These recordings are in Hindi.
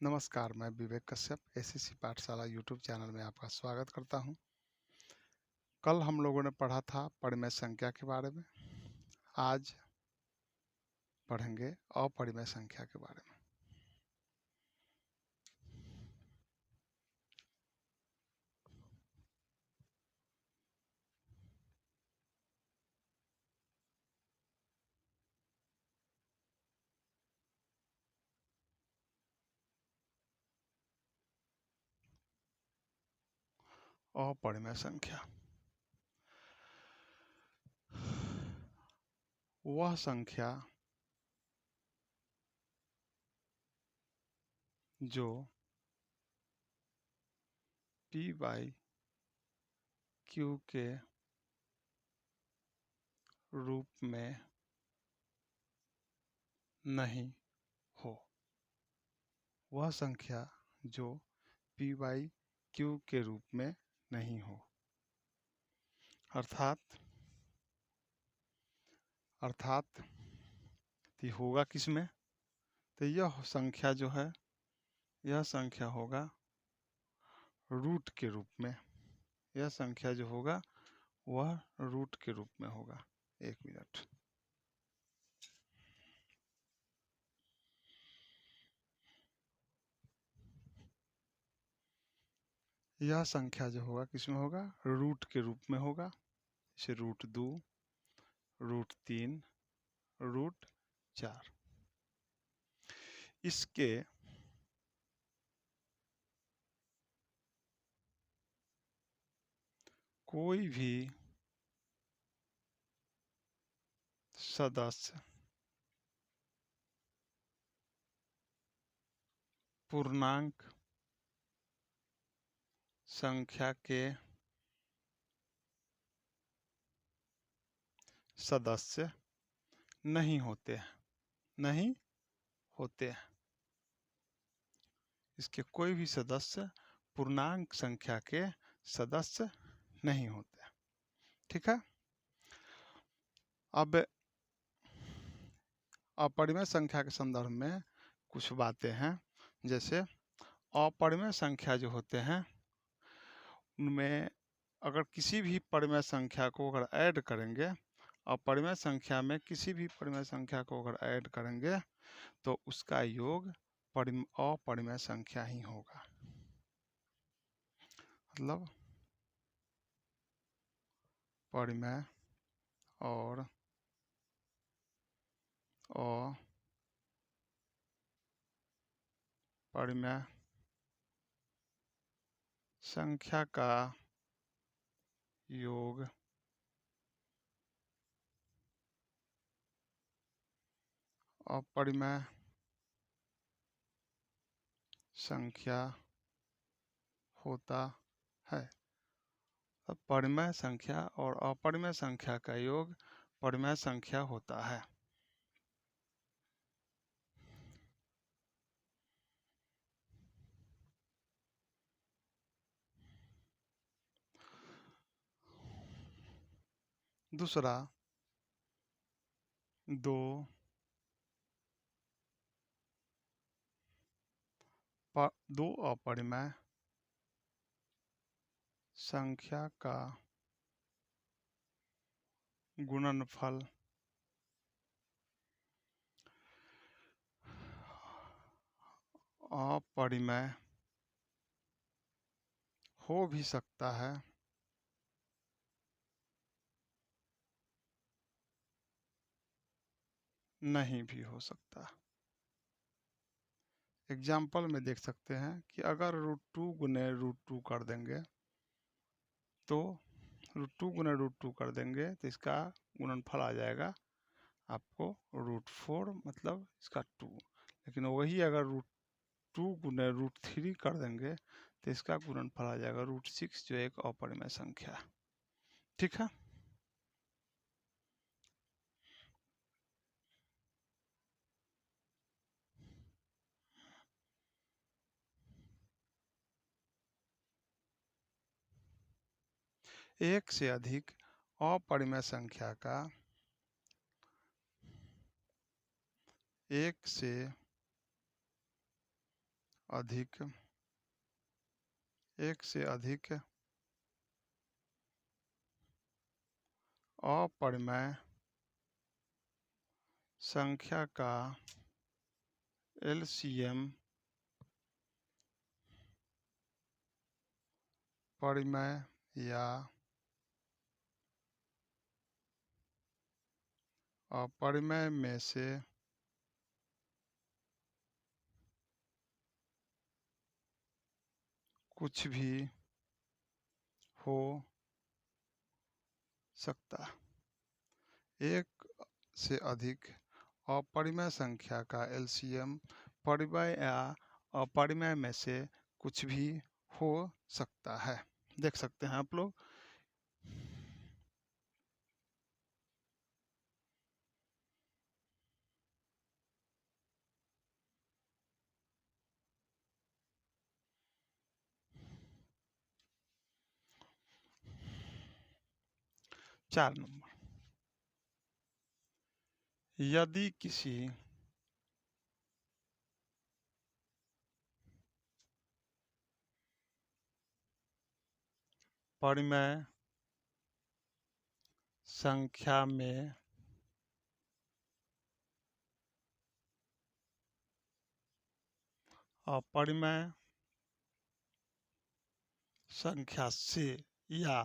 नमस्कार, मैं विवेक कश्यप एसएससी पाठशाला यूट्यूब चैनल में आपका स्वागत करता हूं। कल हम लोगों ने पढ़ा था परिमेय संख्या के बारे में। आज पढ़ेंगे अपरिमेय संख्या के बारे में। अपरिमेय संख्या वह संख्या जो p बाई q के रूप में नहीं हो। वह संख्या जो p बाई q के रूप में नहीं हो, अर्थात ये होगा किसमें? तो यह संख्या जो है, यह संख्या होगा रूट के रूप में। यह संख्या जो होगा वह रूट के रूप में होगा। एक मिनट। यह संख्या जो होगा किसमें होगा? रूट के रूप में होगा। जैसे रूट 2, रूट 3, रूट 4। इसके कोई भी सदस्य पूर्णांक संख्या के सदस्य नहीं होते हैं। इसके कोई भी सदस्य पूर्णांक संख्या के सदस्य नहीं होते। ठीक है। अब अपरिमेय संख्या के संदर्भ में कुछ बातें हैं। जैसे अपरिमेय संख्या जो होते हैं उनमें अगर किसी भी परिमेय संख्या को अगर ऐड करेंगे, अपरिमेय संख्या में किसी भी परिमेय संख्या को अगर ऐड करेंगे तो उसका योग अपरिमेय संख्या ही होगा। मतलब परिमेय और अपरिमेय संख्या का योग अपरिमेय संख्या होता है। परिमेय संख्या और अपरिमेय संख्या का योग परिमेय संख्या होता है। दूसरा, दो अपरिमेय संख्या का गुणनफल अपरिमेय हो भी सकता है, नहीं भी हो सकता। एग्जाम्पल में देख सकते हैं कि अगर √2 गुने √2 कर देंगे तो √2 गुने √2 कर देंगे तो इसका गुणनफल आ जाएगा आपको √4, मतलब इसका 2। लेकिन वही अगर √2 गुने √3 कर देंगे तो इसका गुणनफल आ जाएगा √6, जो एक अपरिमेय संख्या है। ठीक है। एक से अधिक अपरिमेय संख्या का एक से अधिक एक से अधिक अपरिमेय संख्या का LCM परिमेय या अपरिमेय में से कुछ भी हो सकता। एक से अधिक अपरिमेय संख्या का LCM परिमेय या अपरिमेय में से कुछ भी हो सकता है। देख सकते हैं आप लोग। चार नंबर, यदि किसी परिमेय संख्या में अपरिमेय संख्या से या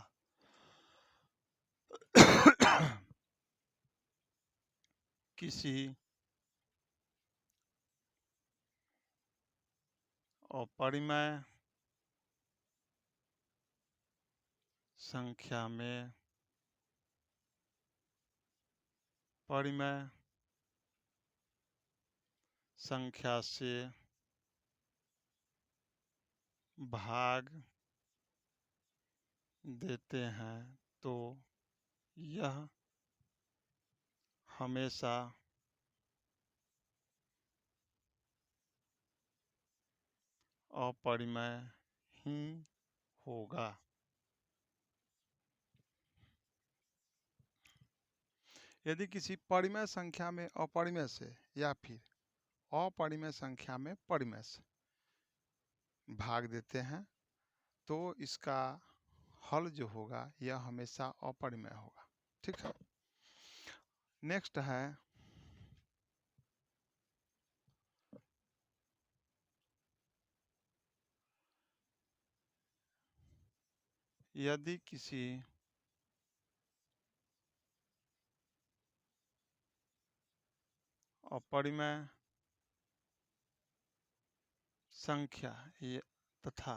किसी अपरिमेय संख्या में परिमेय संख्या से भाग देते हैं तो यह हमेशा अपरिमेय ही होगा। यदि किसी परिमेय संख्या में अपरिमेय से या फिर अपरिमेय संख्या में परिमेय से भाग देते हैं तो इसका हल जो होगा यह हमेशा अपरिमेय होगा। ठीक है। नेक्स्ट है यदि किसी अपरिमेय संख्या तथा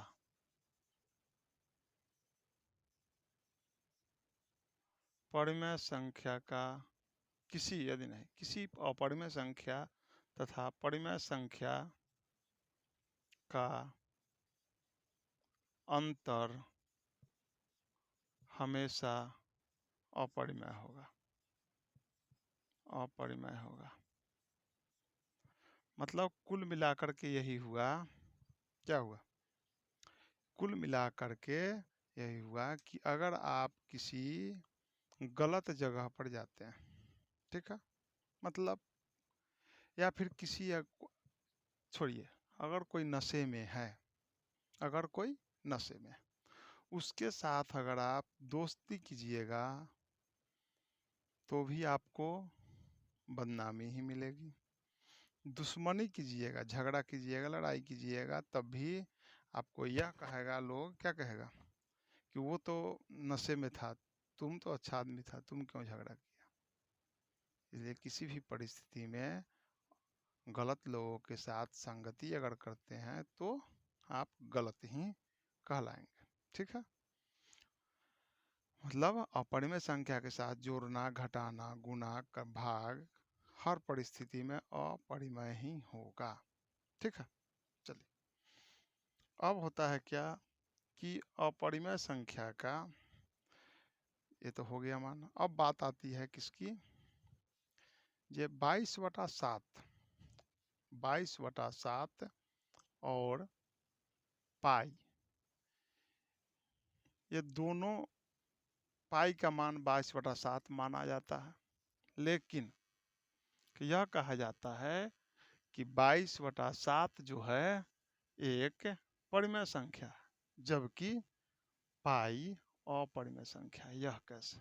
परिमेय संख्या का किसी अपरिमेय संख्या तथा परिमेय संख्या का अंतर हमेशा अपरिमेय होगा। अपरिमेय होगा मतलब कुल मिलाकर के यही हुआ। क्या हुआ? कुल मिलाकर के यही हुआ कि अगर आप किसी गलत जगह पर जाते हैं, ठीक है, मतलब या फिर किसी छोड़िए, अगर कोई नशे में है, अगर कोई नशे में, उसके साथ अगर आप दोस्ती कीजिएगा तो भी आपको बदनामी ही मिलेगी। दुश्मनी कीजिएगा, झगड़ा कीजिएगा, लड़ाई कीजिएगा, तब भी आपको यह कहेगा, लोग क्या कहेगा कि वो तो नशे में था, तुम तो अच्छा आदमी था, तुम क्यों झगड़ा किया। इसलिए किसी भी परिस्थिति में गलत लोगों के साथ संगति अगर करते हैं तो आप गलत ही कहलाएंगे। ठीक है। मतलब अपरिमेय संख्या के साथ जोड़ना, घटाना, गुणा का भाग हर परिस्थिति में अपरिमेय ही होगा। ठीक है। चलिए, अब होता है क्या कि अपरिमेय संख्या का, ये तो हो गया मान। अब बात आती है किसकी? ये 22/7, 22/7 और पाई, ये दोनों, पाई का मान 22/7 माना जाता है, लेकिन यह कहा जाता है कि 22/7 जो है एक परिमेय संख्या जबकि पाई अपरिमेय संख्या है। यह कैसे?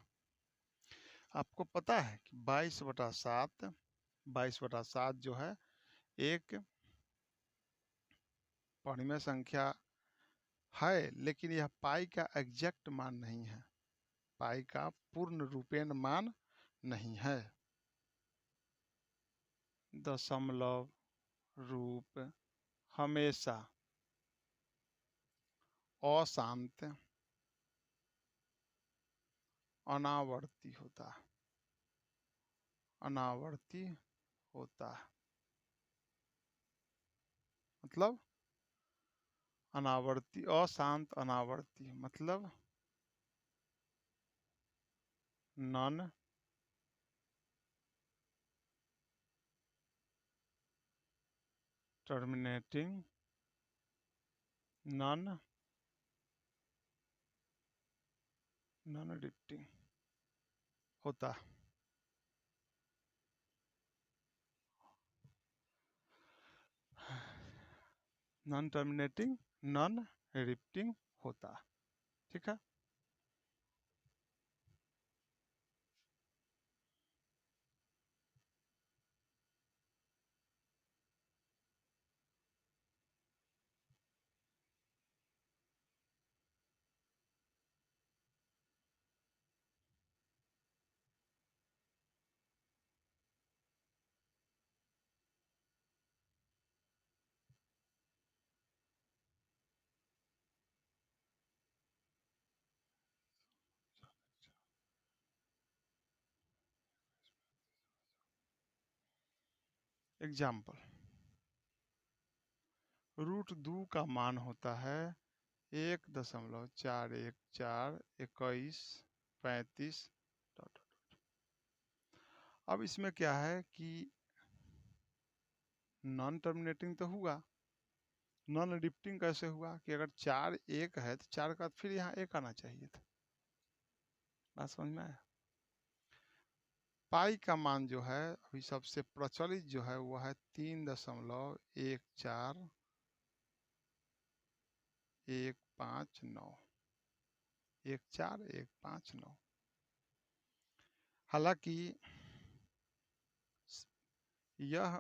आपको पता है कि 22/7 जो है एक परिमेय संख्या है, लेकिन यह पाई का एग्जैक्ट मान नहीं है, पाई का पूर्ण रूपेण मान नहीं है। दशमलव रूप हमेशा अशांत अनावर्ती होता है, अनावर्ती होता है। मतलब अनावर्ती, अशांत अनावर्ती मतलब नॉन टर्मिनेटिंग, नॉन रिपीटिंग होता है। नॉन टर्मिनेटिंग, नॉन रिपीटिंग होता है। ठीक है। एग्जाम्पल, √2 का मान होता है 1.4142135। अब इसमें क्या है कि नॉन टर्मिनेटिंग तो हुआ, नॉन रिपीटिंग कैसे हुआ कि अगर 4 1 है तो 4 का फिर यहाँ 1 आना चाहिए था। बात समझ में आया? पाई का मान जो है अभी सबसे प्रचलित जो है वो है 3.14159, 14159। हालांकि यह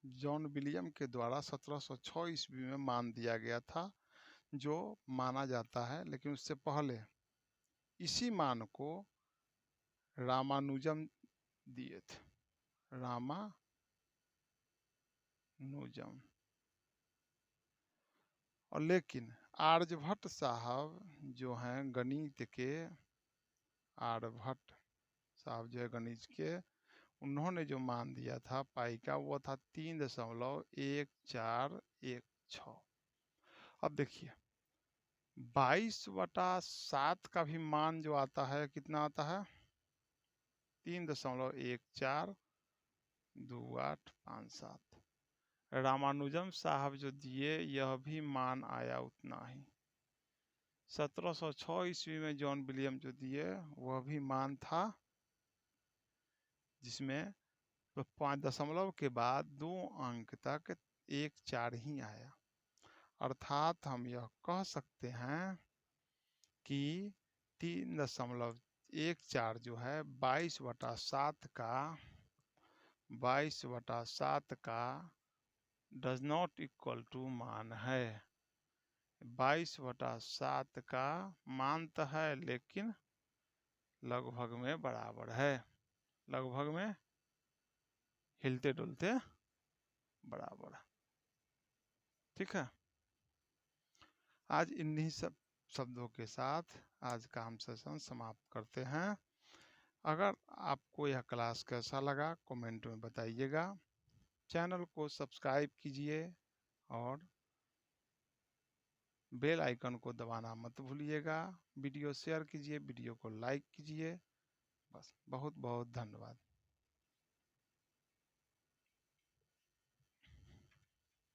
जॉन विलियम के द्वारा 1706 ईस्वी में मान दिया गया था, जो माना जाता है, लेकिन उससे पहले इसी मान को रामानुजम दिए थे, रामानुजम। और लेकिन आर्यभट्ट साहब जो हैं गणित के, आर्यभट्ट साहब जो है गणित के, उन्होंने जो मान दिया था पाई का वो था 3.1416। अब देखिए 22/7 का भी मान जो आता है कितना आता है? 3.142857। रामानुजम साहब जो दिए यह भी मान आया उतना ही। 1706 ईस्वी में जॉन विलियम जो दिए वह भी मान था, जिसमें 5 दशमलव के बाद 2 अंक तक 1 4 ही आया। अर्थात हम यह कह सकते हैं कि 3.14 जो है 22/7 का डज नॉट इक्वल टू मान है। 22/7 का मान तो है लेकिन लगभग में बराबर है, लगभग में हिलते डुलते बराबर है। ठीक है। आज इन्हीं सब शब्दों के साथ आज का हम सेशन समाप्त करते हैं। अगर आपको यह क्लास कैसा लगा कमेंट में बताइएगा। चैनल को सब्सक्राइब कीजिए और बेल आइकन को दबाना मत भूलिएगा। वीडियो शेयर कीजिए, वीडियो को लाइक कीजिए। बस, बहुत बहुत धन्यवाद।